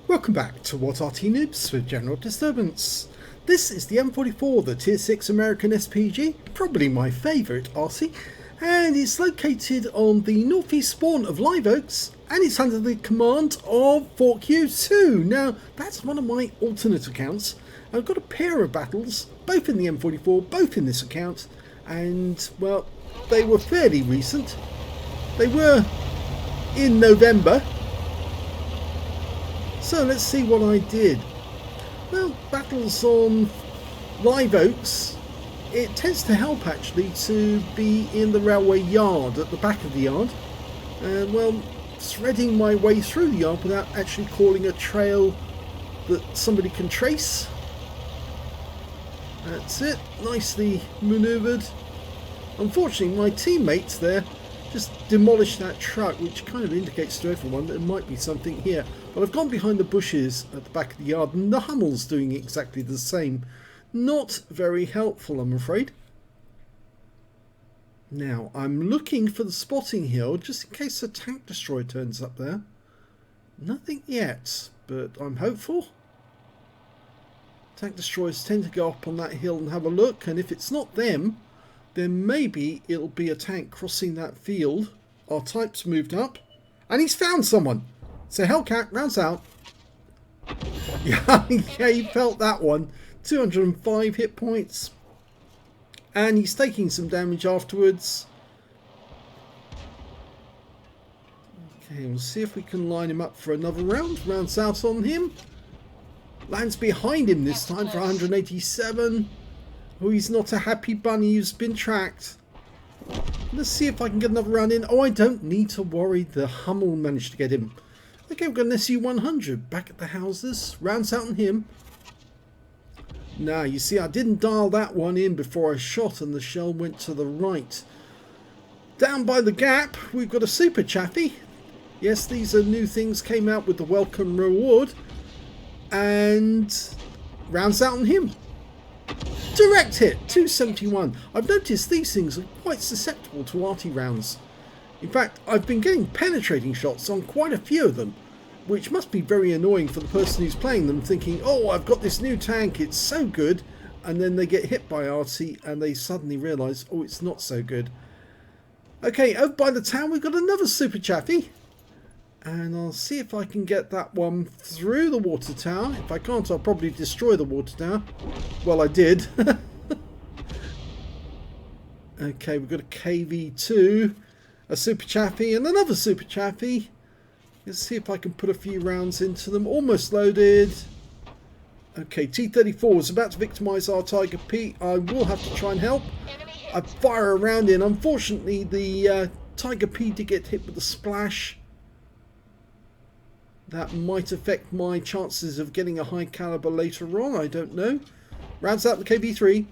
Welcome back to What Arty Noobs with General Disturbance. This is the M44, the Tier 6 American SPG, probably my favourite Arty, and it's located on the northeast spawn of Live Oaks, and it's under the command of 4Q2. Now, that's one of my alternate accounts. I've got a pair of battles, both in the M44, both in this account, and, well, they were fairly recent. They were in November. So let's see what I did. Well, battles on Live Oaks, it tends to help actually to be in the railway yard, at the back of the yard. Well, threading my way through the yard without actually calling a trail that somebody can trace. That's it, nicely manoeuvred. Unfortunately, my teammates there just demolished that truck, which kind of indicates to everyone that there might be something here. But I've gone behind the bushes at the back of the yard, and the Hummel's doing exactly the same. Not very helpful, I'm afraid. Now, I'm looking for the spotting hill, just in case a tank destroyer turns up there. Nothing yet, but I'm hopeful. Tank destroyers tend to go up on that hill and have a look, and if it's not them, then maybe it'll be a tank crossing that field. Our type's moved up, and he's found someone. So Hellcat rounds out. Yeah, he felt that one. 205 hit points. And he's taking some damage afterwards. Okay, we'll see if we can line him up for another round. Rounds out on him. Lands behind him this time for 187. Oh, he's not a happy bunny who's been tracked. Let's see if I can get another round in. Oh, I don't need to worry. The Hummel managed to get him. Okay, we've got an SU-100 back at the houses. Rounds out on him. Now, you see, I didn't dial that one in before I shot, and the shell went to the right. Down by the gap, we've got a Super Chaffee. Yes, these are new things, came out with the welcome reward. And rounds out on him. Direct hit, 271. I've noticed these things are quite susceptible to arty rounds. In fact, I've been getting penetrating shots on quite a few of them, which must be very annoying for the person who's playing them, thinking, oh, I've got this new tank, it's so good, and then they get hit by arty and they suddenly realise, oh, it's not so good. Okay, over by the town we've got another Super Chaffee, and I'll see if I can get that one through the water tower. If I can't, I'll probably destroy the water tower. Well, I did. Okay, we've got a KV2, a Super Chaffee, and another Super Chaffee. Let's see if I can put a few rounds into them. Almost loaded. Okay, T-34 is about to victimise our Tiger P. I will have to try and help. I fire a round in. Unfortunately, the Tiger P did get hit with a splash. That might affect my chances of getting a high caliber later on. I don't know. Rounds out the KV3.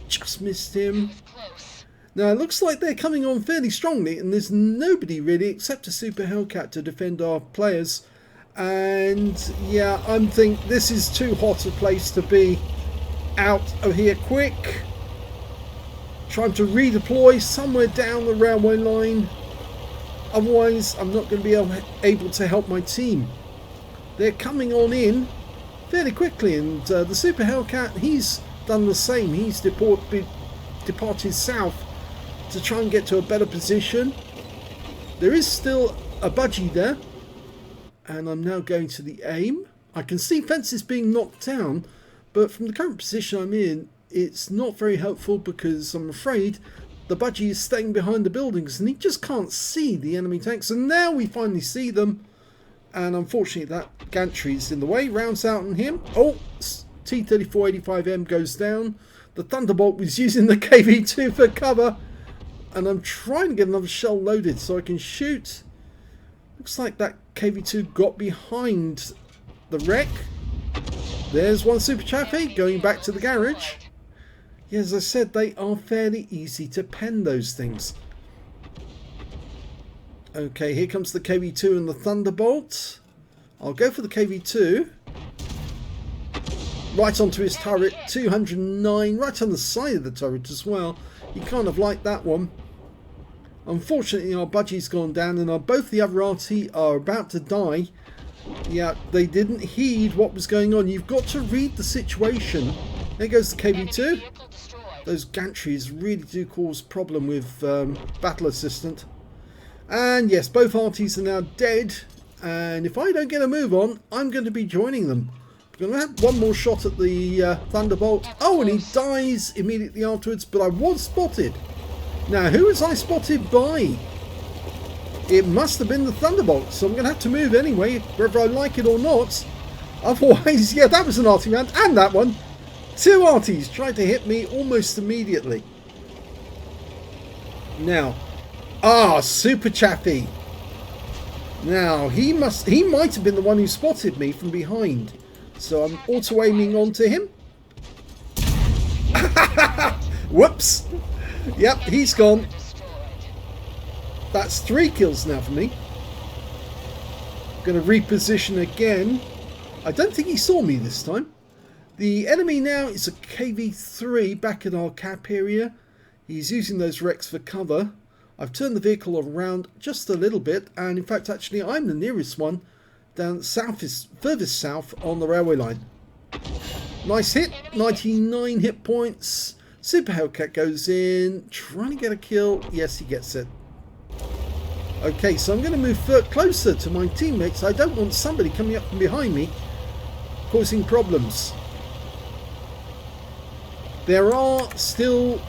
Just missed him. Now, it looks like they're coming on fairly strongly, and there's nobody really except a Super Hellcat to defend our players. And yeah, I think this is too hot a place to be out of here quick. Trying to redeploy somewhere down the railway line. Otherwise, I'm not going to be able to help my team. They're coming on in fairly quickly, and the Super Hellcat, he's done the same. He's departed south to try and get to a better position. There is still a budgie there, and I'm now going to the aim. I can see fences being knocked down, but from the current position I'm in, it's not very helpful because I'm afraid the budgie is staying behind the buildings and he just can't see the enemy tanks. And now we finally see them, and unfortunately that gantry is in the way. Rounds out on him. Oh, T-34-85M goes down. The Thunderbolt was using the KV2 for cover, and I'm trying to get another shell loaded so I can shoot. Looks like that KV2 got behind the wreck. There's one Super Chaffee going back to the garage. Yeah, as I said, they are fairly easy to pen, those things. Okay, here comes the KV2 and the Thunderbolt. I'll go for the KV2. Right onto his turret, 209, right on the side of the turret as well. You kind of like that one. Unfortunately, our budgie's gone down, and both the other Arty are about to die. Yeah, they didn't heed what was going on. You've got to read the situation. There goes the KB2. Those gantries really do cause problem with Battle Assistant. And yes, both Artys are now dead. And if I don't get a move on, I'm going to be joining them. I'm going to have one more shot at the Thunderbolt. Oh, and he dies immediately afterwards, but I was spotted. Now, who was I spotted by? It must have been the Thunderbolt, so I'm going to have to move anyway, whether I like it or not. Otherwise, yeah, that was an Arty round, and that one. Two Artys tried to hit me almost immediately. Now, Super Chappy. Now, he might have been the one who spotted me from behind. So I'm auto-aiming onto him. Whoops. Yep, he's gone. That's 3 kills now for me. Going to reposition again. I don't think he saw me this time. The enemy now is a KV3 back at our cap area. He's using those wrecks for cover. I've turned the vehicle around just a little bit, and in fact actually I'm the nearest one down furthest south on the railway line. Nice hit, 99 hit points. Super Hellcat goes in, trying to get a kill. Yes, he gets it. Okay, so I'm going to move closer to my teammates. I don't want somebody coming up from behind me causing problems. There are still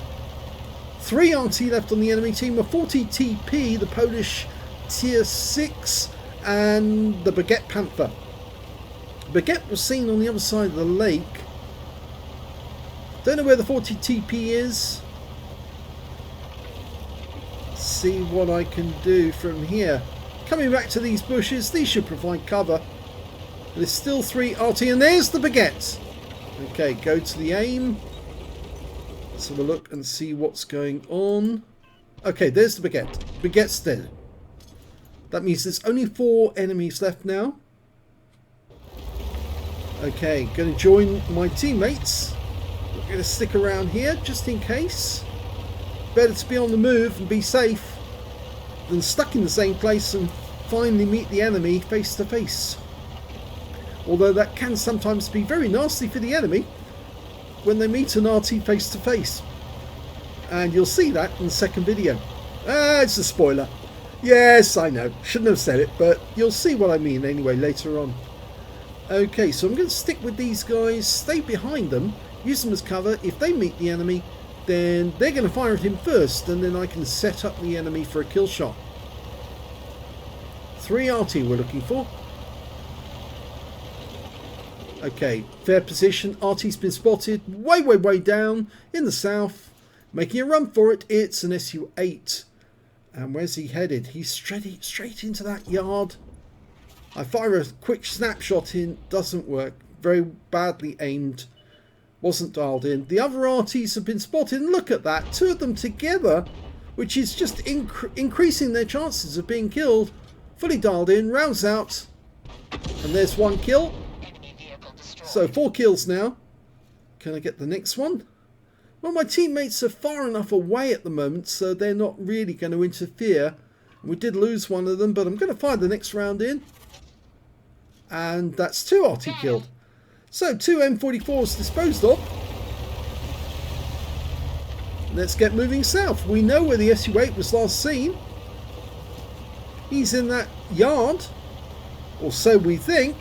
3 RT left on the enemy team, a 40 TP, the Polish Tier 6, and the Baguette Panther. Baguette was seen on the other side of the lake. Don't know where the 40 TP is. See what I can do from here. Coming back to these bushes, these should provide cover. There's still 3 RT, and there's the Baguette. Okay, go to the aim. Let's have a look and see what's going on. Okay, there's the Baguette. Baguette's dead. That means there's only 4 enemies left now. Okay, going to join my teammates. We're going to stick around here just in case. Better to be on the move and be safe than stuck in the same place and finally meet the enemy face to face. Although that can sometimes be very nasty for the enemy when they meet an RT face to face. And you'll see that in the second video. It's a spoiler. Yes, I know. Shouldn't have said it, but you'll see what I mean anyway later on. Okay, so I'm going to stick with these guys, stay behind them, use them as cover. If they meet the enemy, then they're going to fire at him first, and then I can set up the enemy for a kill shot. 3 RT we're looking for. Okay, fair position. RT's been spotted way down in the south. Making a run for it. It's an SU-8. And where's he headed? He's straight into that yard. I fire a quick snapshot in. Doesn't work. Very badly aimed. Wasn't dialed in. The other RTs have been spotted. And look at that. 2 of them together. Which is just increasing their chances of being killed. Fully dialed in. Rounds out. And there's 1 kill. So 4 kills now. Can I get the next one? Well, my teammates are far enough away at the moment, so they're not really going to interfere. We did lose one of them, but I'm going to fire the next round in. And that's 2 RT killed. So 2 M44s disposed of. Let's get moving south. We know where the SU-8 was last seen. He's in that yard. Or so we think.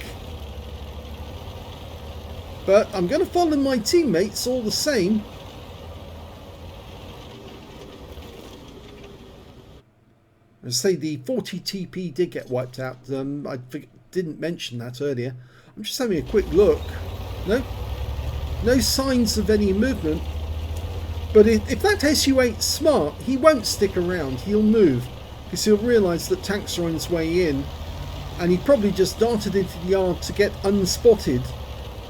But I'm going to follow my teammates all the same. I say the 40 TP did get wiped out. I didn't mention that earlier. I'm just having a quick look. No signs of any movement. But if that SU-8's smart, he won't stick around. He'll move because he'll realise that tanks are on his way in, and he probably just darted into the yard to get unspotted.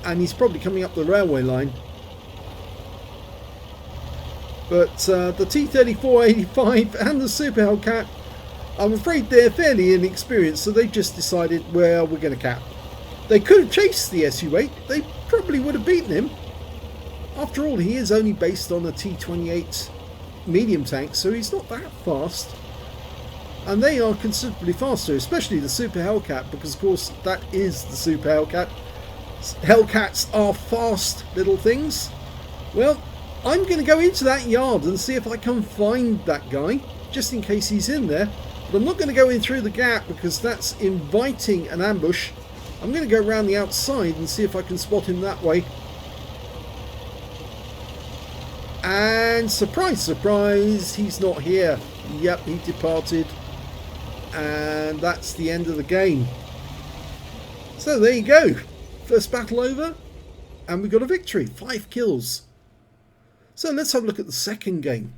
And he's probably coming up the railway line. But the T-34-85 and the Super Hellcat, I'm afraid they're fairly inexperienced, so they just decided, well, we're going to cap. They could have chased the SU-8. They probably would have beaten him. After all, he is only based on a T-28 medium tank, so he's not that fast. and they are considerably faster, especially the Super Hellcat, because of course that is the Super Hellcat. Hellcats are fast little things. Well, I'm going to go into that yard and see if I can find that guy, just in case he's in there. But I'm not going to go in through the gap because that's inviting an ambush. I'm going to go around the outside and see if I can spot him that way. And surprise, surprise, he's not here. Yep, he departed. And that's the end of the game. So there you go. First battle over. And we got a victory. 5 kills. So let's have a look at the second game.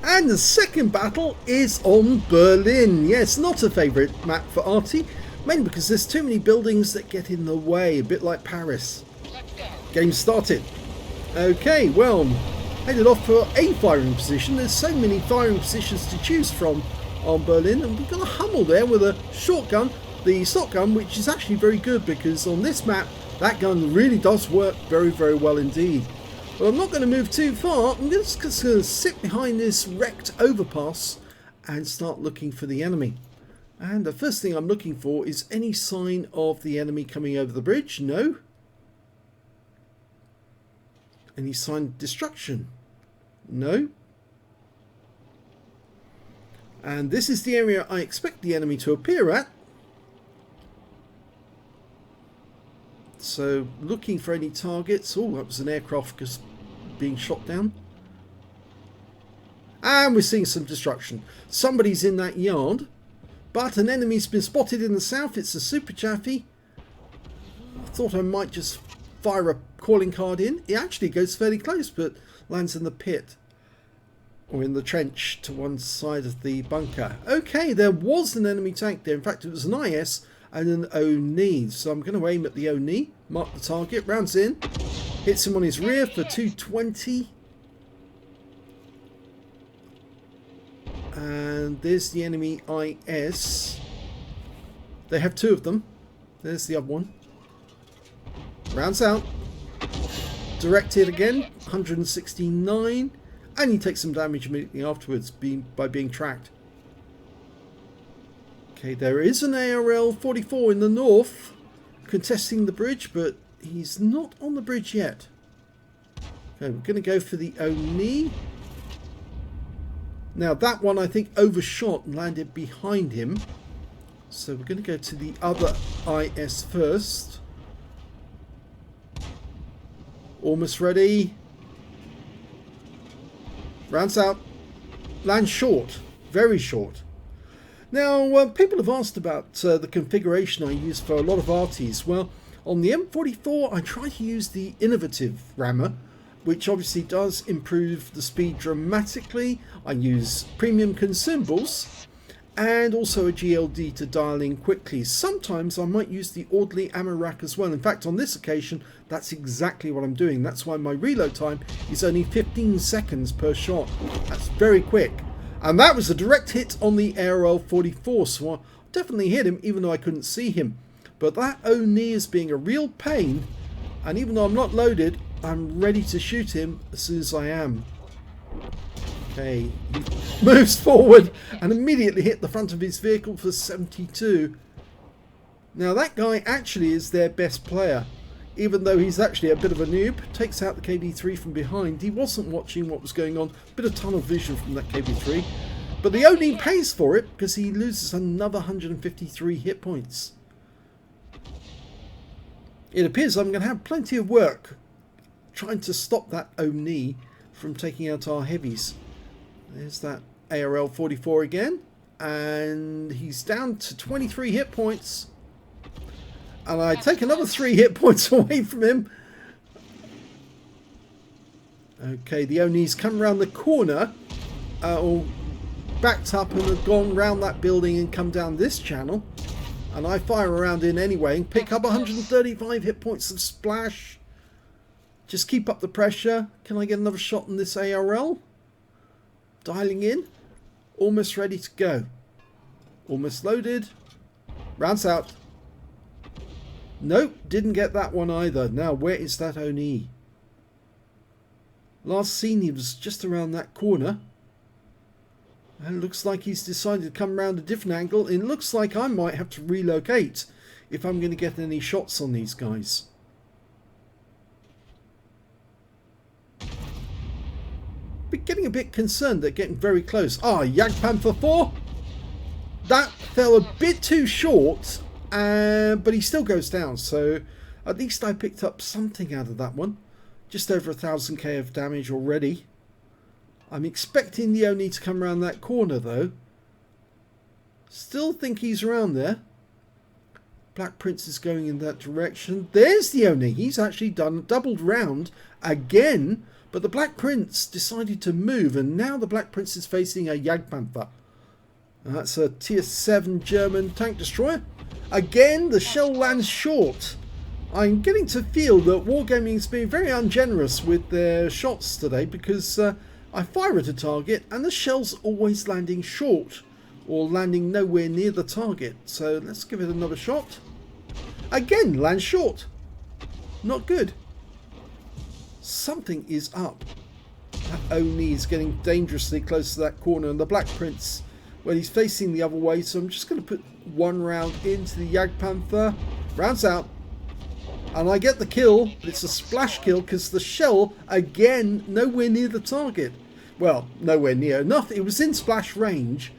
And the second battle is on Berlin. Yes, not a favourite map for Arty. Mainly because there's too many buildings that get in the way. A bit like Paris. Game started. Okay, well, headed off for a firing position. There's so many firing positions to choose from on Berlin. And we've got a Hummel there with a shotgun. The shotgun, which is actually very good because on this map, that gun really does work very, very well indeed. But I'm not going to move too far. I'm just going to sit behind this wrecked overpass and start looking for the enemy. And the first thing I'm looking for is any sign of the enemy coming over the bridge. No. Any sign of destruction? No. And this is the area I expect the enemy to appear at. So looking for any targets. Oh, that was an aircraft just being shot down. And we're seeing some destruction. Somebody's in that yard. But an enemy's been spotted in the south. It's a Super Chaffee. I thought I might just fire a calling card in. It actually goes fairly close, but lands in the pit. Or in the trench to one side of the bunker. Okay, there was an enemy tank there. In fact, it was an IS and an Oni. So I'm going to aim at the Oni. Mark the target. Rounds in. Hits him on his rear for 220. And there's the enemy IS. They have 2 of them. There's the other one. Rounds out. Directed again. 169. And he takes some damage immediately afterwards by being tracked. Okay, there is an ARL 44 in the north contesting the bridge, but he's not on the bridge yet. Okay, we're going to go for the Oni. Now that one I think overshot and landed behind him. So we're going to go to the other IS first. Almost ready. Rounds out. Lands short. Very short. Now people have asked about the configuration I use for a lot of Arties. Well, on the M44 I try to use the innovative rammer, which obviously does improve the speed dramatically. I use premium consumables and also a GLD to dial in quickly. Sometimes I might use the orderly ammo rack as well. In fact, on this occasion, that's exactly what I'm doing. That's why my reload time is only 15 seconds per shot. That's very quick. And that was a direct hit on the ARL 44, so I definitely hit him even though I couldn't see him. But that Oni is being a real pain, and even though I'm not loaded, I'm ready to shoot him as soon as I am. Okay, he moves forward and immediately hit the front of his vehicle for 72. Now that guy actually is their best player, even though he's actually a bit of a noob. Takes out the KB3 from behind. He wasn't watching what was going on. Bit of tunnel vision from that KB3. But the Oni pays for it because he loses another 153 hit points. It appears I'm going to have plenty of work trying to stop that Oni from taking out our heavies. There's that ARL 44 again, and he's down to 23 hit points, and I take another 3 hit points away from him. Okay, the Oni's come around the corner, or backed up and have gone round that building and come down this channel, and I fire around in anyway and pick up 135 hit points of splash. Just keep up the pressure. Can I get another shot on this ARL? Dialing in. Almost ready to go. Almost loaded. Rounds out. Nope, didn't get that one either. Now, where is that Oni? Last seen he was just around that corner. And it looks like he's decided to come around a different angle. It looks like I might have to relocate if I'm going to get any shots on these guys. But getting a bit concerned. They're getting very close. Ah, M44. That fell a bit too short, but he still goes down. So at least I picked up something out of that one. Just over 1000k of damage already. I'm expecting the Oni to come around that corner though. Still think he's around there. Black Prince is going in that direction. There's the Oni. He's actually done doubled round again. But the Black Prince decided to move. And now the Black Prince is facing a Jagdpanther. And that's a tier 7 German tank destroyer. Again, the shell lands short. I'm getting to feel that Wargaming has been very ungenerous with their shots today. Because I fire at a target and the shell's always landing short. Or landing nowhere near the target. So let's give it another shot. Again, lands short. Not good. Something is up. That Oni is getting dangerously close to that corner. And the Black Prince, well, he's facing the other way. So I'm just going to put one round into the Jagdpanther. Rounds out. And I get the kill. But it's a splash kill because the shell, again, nowhere near the target. Well, nowhere near enough. It was in splash range.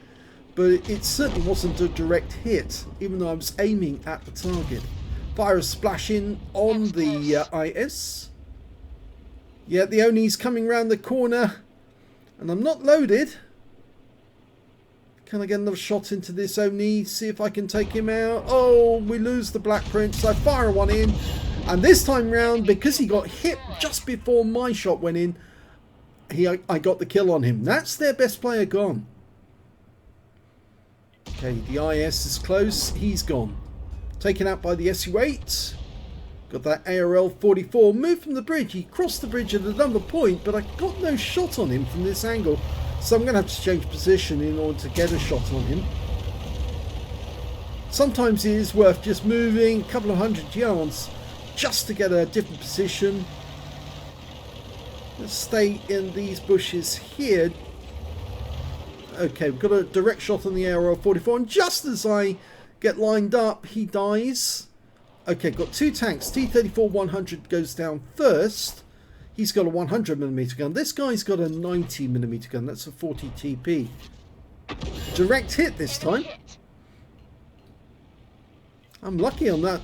But it certainly wasn't a direct hit, even though I was aiming at the target. Fire a splash in on the IS. Yeah, the Oni's coming round the corner. And I'm not loaded. Can I get another shot into this Oni? See if I can take him out. Oh, we lose the Black Prince. I fire one in. And this time round, because he got hit just before my shot went in, I got the kill on him. That's their best player gone. Okay, the IS is close. He's gone. Taken out by the SU-8. Got that ARL-44. Moved from the bridge. He crossed the bridge at another point, but I got no shot on him from this angle. So I'm going to have to change position in order to get a shot on him. Sometimes it is worth just moving a couple of 100 yards just to get a different position. Let's stay in these bushes here. Okay, we've got a direct shot on the ARL-44, and just as I get lined up, he dies. Okay, got two tanks. T-34-100 goes down first. He's got a 100mm gun. This guy's got a 90mm gun. That's a 40 TP. Direct hit this time. I'm lucky on that.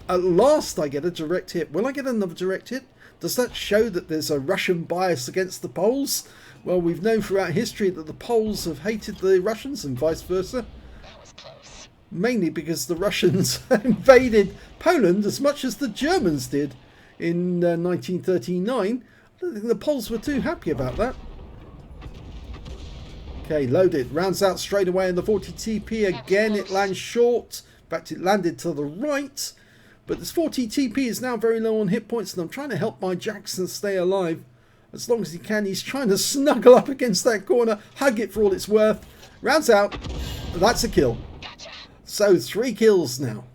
At last I get a direct hit. Will I get another direct hit? Does that show that there's a Russian bias against the Poles? Well, we've known throughout history that the Poles have hated the Russians and vice versa. That was close. Mainly because the Russians invaded Poland as much as the Germans did in 1939. I don't think the Poles were too happy about that. Okay, loaded. Rounds out straight away in the 40 TP. Again, it lands short. In fact, it landed to the right. But this 40 TP is now very low on hit points, and I'm trying to help my Jackson stay alive as long as he can. He's trying to snuggle up against that corner, hug it for all it's worth. Rounds out. That's a kill. So 3 kills now.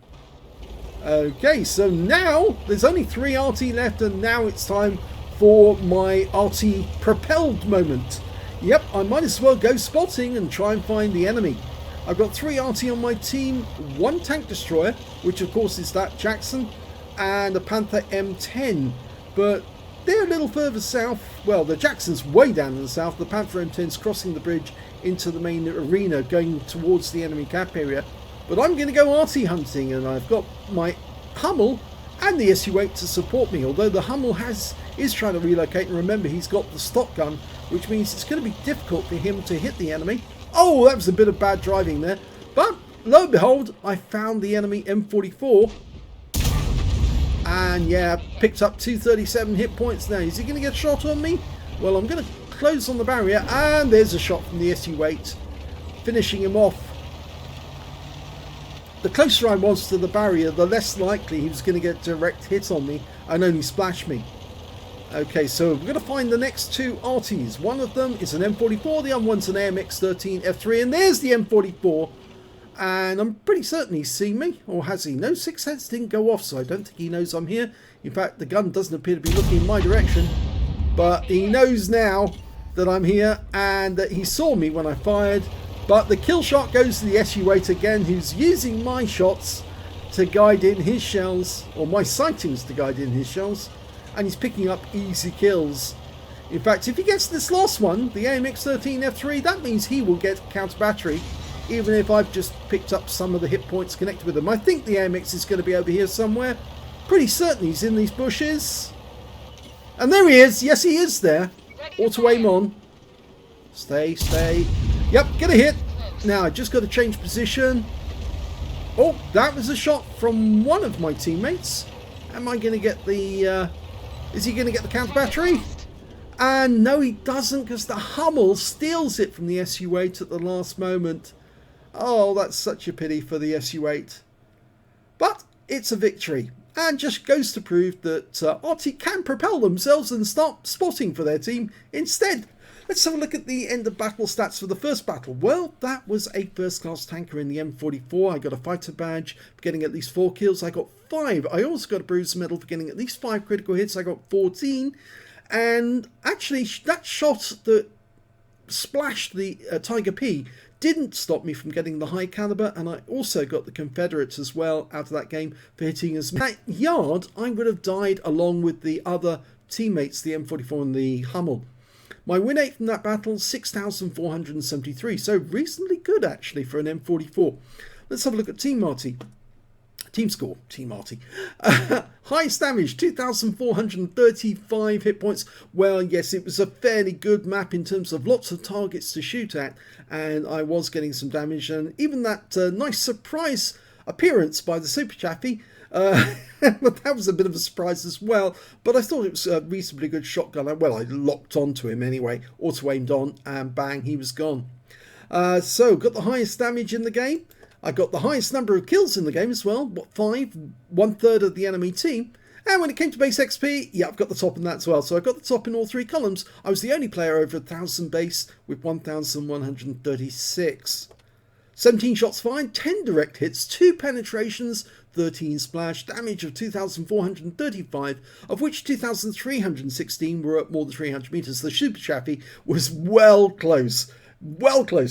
Okay, so now there's only 3 Arty left, and now it's time for my Arty propelled moment. Yep, I might as well go spotting and try and find the enemy. I've got 3 Arty on my team, 1 tank destroyer, which of course is that Jackson, and a Panther M10. But they're a little further south. Well, the Jackson's way down in the south. The Panther M10's crossing the bridge into the main arena, going towards the enemy cap area. But I'm going to go Arty hunting, and I've got my Hummel and the SU-8 to support me. Although the Hummel is trying to relocate, and remember he's got the stock gun, which means it's going to be difficult for him to hit the enemy. Oh, that was a bit of bad driving there. But lo and behold, I found the enemy M44. And yeah, picked up 237 hit points now. Is he going to get a shot on me? Well, I'm going to close on the barrier. And there's a shot from the SU-8, finishing him off. The closer I was to the barrier, the less likely he was going to get a direct hit on me and only splash me. Okay, so we're going to find the next 2 Arties. One of them is an M44, the other one's an AMX-13 F3, and there's the M44. And I'm pretty certain he's seen me, or has he? No, 6 heads didn't go off, so I don't think he knows I'm here. In fact, the gun doesn't appear to be looking in my direction. but he knows now that I'm here and that he saw me when I fired. But the kill shot goes to the SU-8 again, who's using my shots to guide in his shells, or my sightings to guide in his shells, and he's picking up easy kills. In fact, if he gets this last one, the AMX-13F3, that means he will get counter battery, even if I've just picked up some of the hit points connected with them. I think the AMX is going to be over here somewhere. Pretty certain he's in these bushes. And there he is. Yes, he is there. Auto aim on. Stay. Yep, get a hit. Now, I just got to change position. Oh, that was a shot from one of my teammates. Am I going to get the... is he going to get the counter battery? And no, he doesn't, because the Hummel steals it from the SU-8 at the last moment. Oh, that's such a pity for the SU-8. But it's a victory. And just goes to prove that Arty can propel themselves and start spotting for their team instead. Let's have a look at the end of battle stats for the first battle. Well, that was a first class tanker in the M44. I got a fighter badge for getting at least 4 kills. I got 5. I also got a bruiser medal for getting at least 5 critical hits. I got 14. And actually, that shot that splashed the Tiger P didn't stop me from getting the high caliber, and I also got the Confederates as well out of that game for hitting as that yard. I would have died along with the other teammates, the M44 and the Hummel. My win rate from that battle, 6,473, so reasonably good actually for an M44. Let's have a look at Team Arty. Team score, Team Arty. Highest damage, 2,435 hit points. Well, yes, it was a fairly good map in terms of lots of targets to shoot at, and I was getting some damage, and even that nice surprise appearance by the Super Chaffee, that was a bit of a surprise as well, but I thought it was a reasonably good shotgun. Well, I locked onto him anyway, auto-aimed on, and bang, he was gone. So, got the highest damage in the game. I got the highest number of kills in the game as well, 5, 1/3 of the enemy team. And when it came to base XP, yeah, I've got the top in that as well. So I got the top in all 3 columns. I was the only player over 1,000 base with 1,136. 17 shots fired, 10 direct hits, 2 penetrations, 13 splash, damage of 2,435, of which 2,316 were at more than 300 meters. The Super Chaffee was well close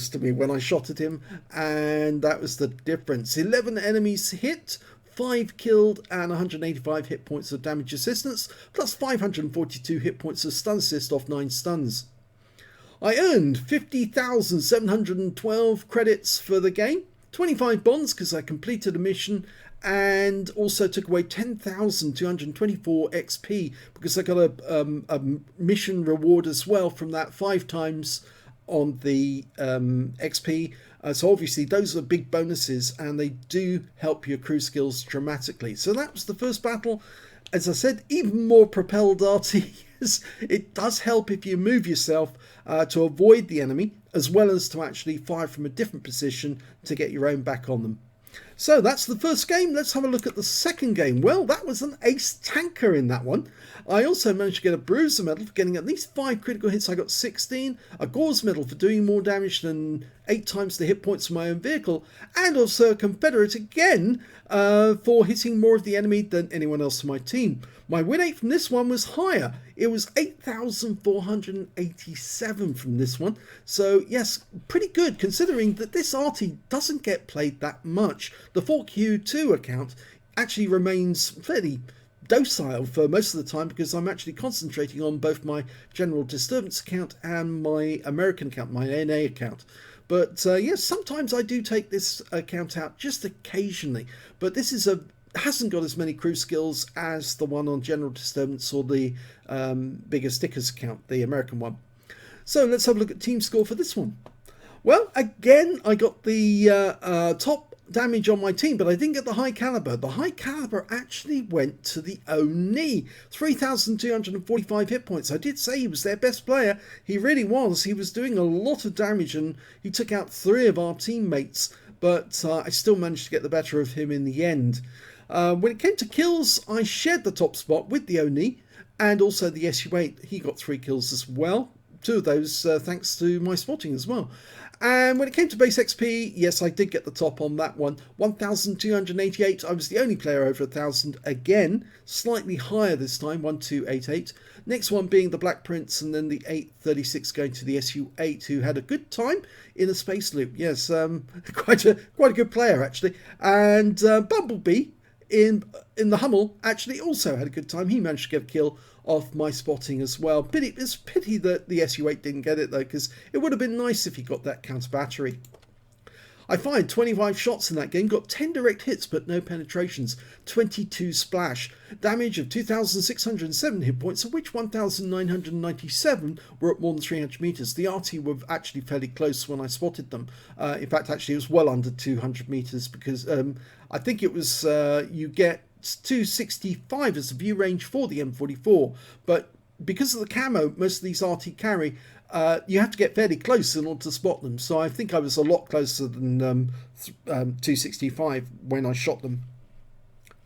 to me when I shot at him, and that was the difference. 11 enemies hit, 5 killed, and 185 hit points of damage assistance, plus 542 hit points of stun assist off 9 stuns. I earned 50,712 credits for the game, 25 bonds because I completed a mission, and also took away 10,224 XP because I got a mission reward as well from that 5 times on the XP. So obviously those are big bonuses, and they do help your crew skills dramatically. So that was the first battle. As I said, even more propelled Arty. It does help if you move yourself to avoid the enemy, as well as to actually fire from a different position to get your own back on them. So that's the first game. Let's have a look at the second game. Well, that was an ace tanker in that one. I also managed to get a bruiser medal for getting at least 5 critical hits. I got 16. A gauze medal for doing more damage than 8 times the hit points of my own vehicle. And also a Confederate again for hitting more of the enemy than anyone else on my team. My win rate from this one was higher. It was 8,487 from this one. So yes, pretty good considering that this Arty doesn't get played that much. The 4Q2 account actually remains fairly docile for most of the time because I'm actually concentrating on both my general disturbance account and my American account, my NA account. But yes, sometimes I do take this account out just occasionally. But this is hasn't got as many crew skills as the one on general disturbance or the bigger stickers account, the American one. So let's have a look at team score for this one. Well, again, I got the top damage on my team, but I didn't get the high caliber. The high caliber actually went to the Oni. 3,245 hit points. I did say he was their best player. He really was. He was doing a lot of damage, and he took out 3 of our teammates, but I still managed to get the better of him in the end. When it came to kills, I shared the top spot with the Oni and also the SU-8. He got 3 kills as well. 2 of those thanks to my spotting as well. And when it came to base XP, yes, I did get the top on that one. 1,288. I was the only player over 1,000 again. Slightly higher this time, 1,288. Next one being the Black Prince, and then the 836 going to the SU8, who had a good time in a space loop. Yes, quite a good player actually. And Bumblebee in the Hummel actually also had a good time. He managed to get a kill off my spotting as well. It's a pity that the SU8 didn't get it though, because it would have been nice if he got that counter battery. I fired 25 shots in that game, got 10 direct hits but no penetrations, 22 splash, damage of 2,607 hit points, of which 1,997 were at more than 300 meters. The Arty were actually fairly close when I spotted them. In fact, actually it was well under 200 meters, because I think it was you get 265 as the view range for the M44, but because of the camo most of these Arty carry, you have to get fairly close in order to spot them. So I think I was a lot closer than 265 when I shot them.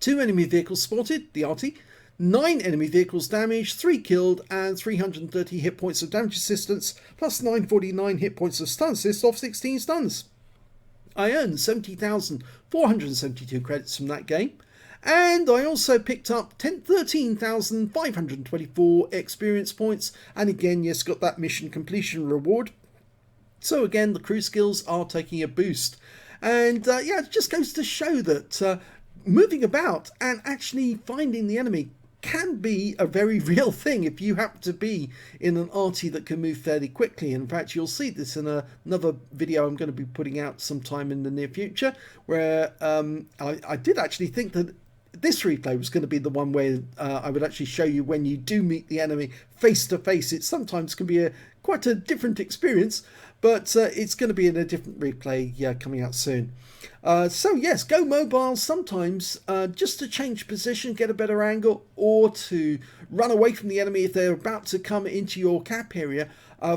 2 enemy vehicles spotted, the Arty, 9 enemy vehicles damaged, 3 killed, and 330 hit points of damage assistance, plus 949 hit points of stun assist off 16 stuns. I earned 70,472 credits from that game. And I also picked up 13,524 experience points. And again, yes, got that mission completion reward. So again, the crew skills are taking a boost. And yeah, it just goes to show that moving about and actually finding the enemy can be a very real thing if you happen to be in an Arty that can move fairly quickly. In fact, you'll see this in another video I'm going to be putting out sometime in the near future, where I did actually think that this replay was going to be the one where I would actually show you when you do meet the enemy face to face. It sometimes can be quite a different experience, but it's going to be in a different replay coming out soon. So yes, go mobile sometimes just to change position, get a better angle, or to run away from the enemy if they're about to come into your cap area.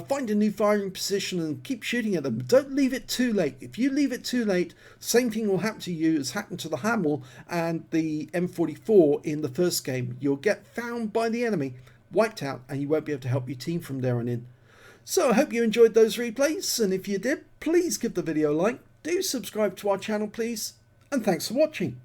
Find a new firing position and keep shooting at them. Don't leave it too late. If you leave it too late, same thing will happen to you as happened to the Hummel and the M44 in the first game. You'll get found by the enemy, wiped out, and you won't be able to help your team from there on in. So I hope you enjoyed those replays, and if you did, please give the video a like. Do subscribe to our channel, please, and thanks for watching.